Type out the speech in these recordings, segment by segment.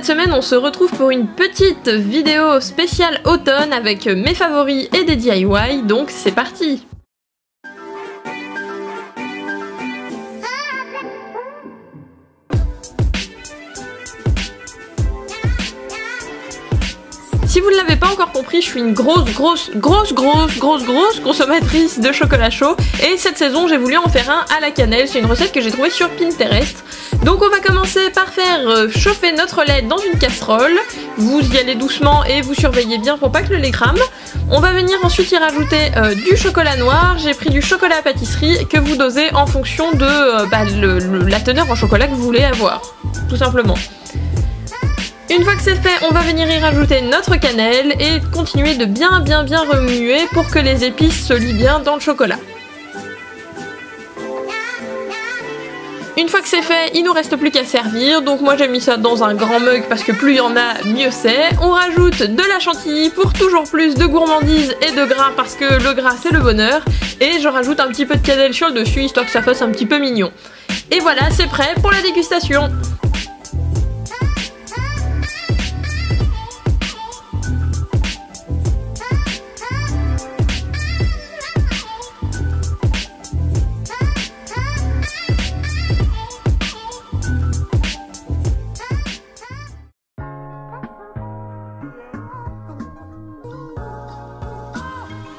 cette semaine on se retrouve pour une petite vidéo spéciale automne avec mes favoris et des DIY, donc c'est parti! Si vous ne l'avez pas encore compris, je suis une grosse consommatrice de chocolat chaud et cette saison j'ai voulu en faire un à la cannelle. C'est une recette que j'ai trouvée sur Pinterest. Donc on va commencer par faire chauffer notre lait dans une casserole. Vous y allez doucement et vous surveillez bien pour pas que le lait crame. On va venir ensuite y rajouter du chocolat noir. J'ai pris du chocolat à pâtisserie que vous dosez en fonction de la teneur en chocolat que vous voulez avoir, tout simplement. Une fois que c'est fait, on va venir y rajouter notre cannelle et continuer de bien remuer pour que les épices se lient bien dans le chocolat. Une fois que c'est fait, il nous reste plus qu'à servir, donc moi j'ai mis ça dans un grand mug parce que plus il y en a, mieux c'est. On rajoute de la chantilly pour toujours plus de gourmandise et de gras parce que le gras c'est le bonheur. Et je rajoute un petit peu de cannelle sur le dessus histoire que ça fasse un petit peu mignon. Et voilà, c'est prêt pour la dégustation.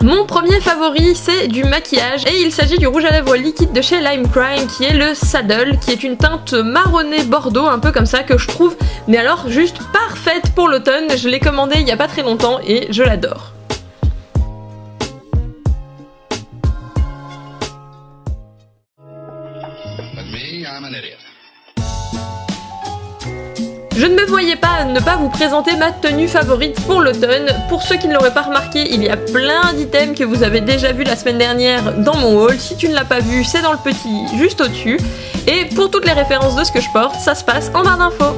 Mon premier favori c'est du maquillage et il s'agit du rouge à lèvres liquide de chez Lime Crime qui est le Saddle, qui est une teinte marronnée bordeaux un peu comme ça que je trouve mais alors juste parfaite pour l'automne. Je l'ai commandé il y a pas très longtemps et je l'adore. Je ne me voyais pas ne pas vous présenter ma tenue favorite pour l'automne. Pour ceux qui ne l'auraient pas remarqué, il y a plein d'items que vous avez déjà vu la semaine dernière dans mon haul. Si tu ne l'as pas vu, c'est dans le petit juste au-dessus. Et pour toutes les références de ce que je porte, ça se passe en barre d'infos.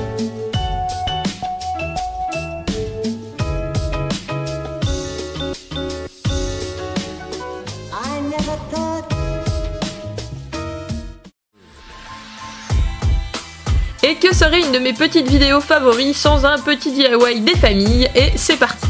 Et que serait une de mes petites vidéos favoris sans un petit DIY des familles, et c'est parti.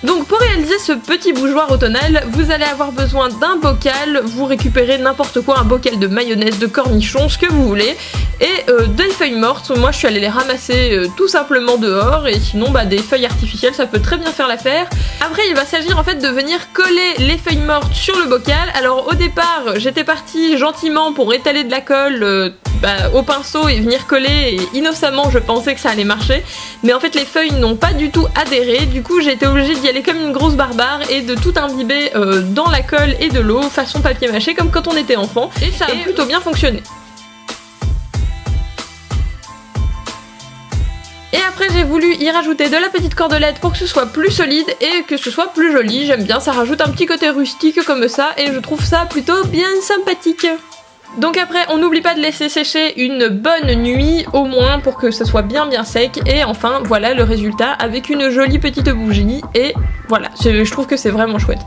Donc pour réaliser ce petit bougeoir automnal, vous allez avoir besoin d'un bocal, vous récupérez n'importe quoi, un bocal de mayonnaise, de cornichons, ce que vous voulez, et des feuilles mortes. Moi je suis allée les ramasser tout simplement dehors, et sinon des feuilles artificielles ça peut très bien faire l'affaire. Après il va s'agir en fait de venir coller les feuilles mortes sur le bocal. Alors au départ j'étais partie gentiment pour étaler de la colle au pinceau et venir coller, et innocemment je pensais que ça allait marcher, mais en fait les feuilles n'ont pas du tout adhéré. Du coup j'ai été obligée d'y aller comme une grosse barbare et de tout imbiber dans la colle et de l'eau façon papier mâché comme quand on était enfant, et ça a plutôt bien fonctionné. Et après j'ai voulu y rajouter de la petite cordelette pour que ce soit plus solide et que ce soit plus joli. J'aime bien, ça rajoute un petit côté rustique comme ça et je trouve ça plutôt bien sympathique. Donc après on n'oublie pas de laisser sécher une bonne nuit au moins pour que ça soit bien sec, et enfin voilà le résultat avec une jolie petite bougie, et voilà, je trouve que c'est vraiment chouette.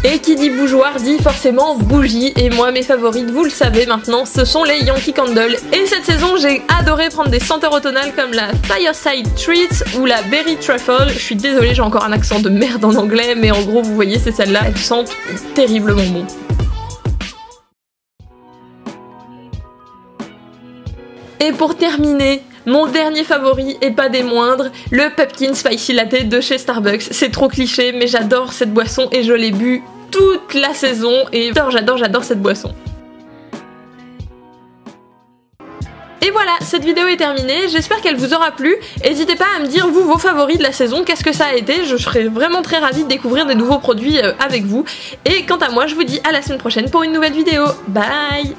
Et qui dit bougeoir dit forcément bougie, et moi mes favorites vous le savez maintenant, ce sont les Yankee Candle. Et cette saison j'ai adoré prendre des senteurs automnales comme la Fireside Treats ou la Berry Truffle. Je suis désolée, j'ai encore un accent de merde en anglais, mais en gros vous voyez c'est celles-là, elles sentent terriblement bon. Et pour terminer, mon dernier favori, et pas des moindres, le Pumpkin Spicy Latte de chez Starbucks. C'est trop cliché, mais j'adore cette boisson et je l'ai bu toute la saison et j'adore cette boisson. Et voilà, cette vidéo est terminée, j'espère qu'elle vous aura plu. N'hésitez pas à me dire vous vos favoris de la saison, qu'est-ce que ça a été, je serais vraiment très ravie de découvrir des nouveaux produits avec vous. Et quant à moi, je vous dis à la semaine prochaine pour une nouvelle vidéo. Bye!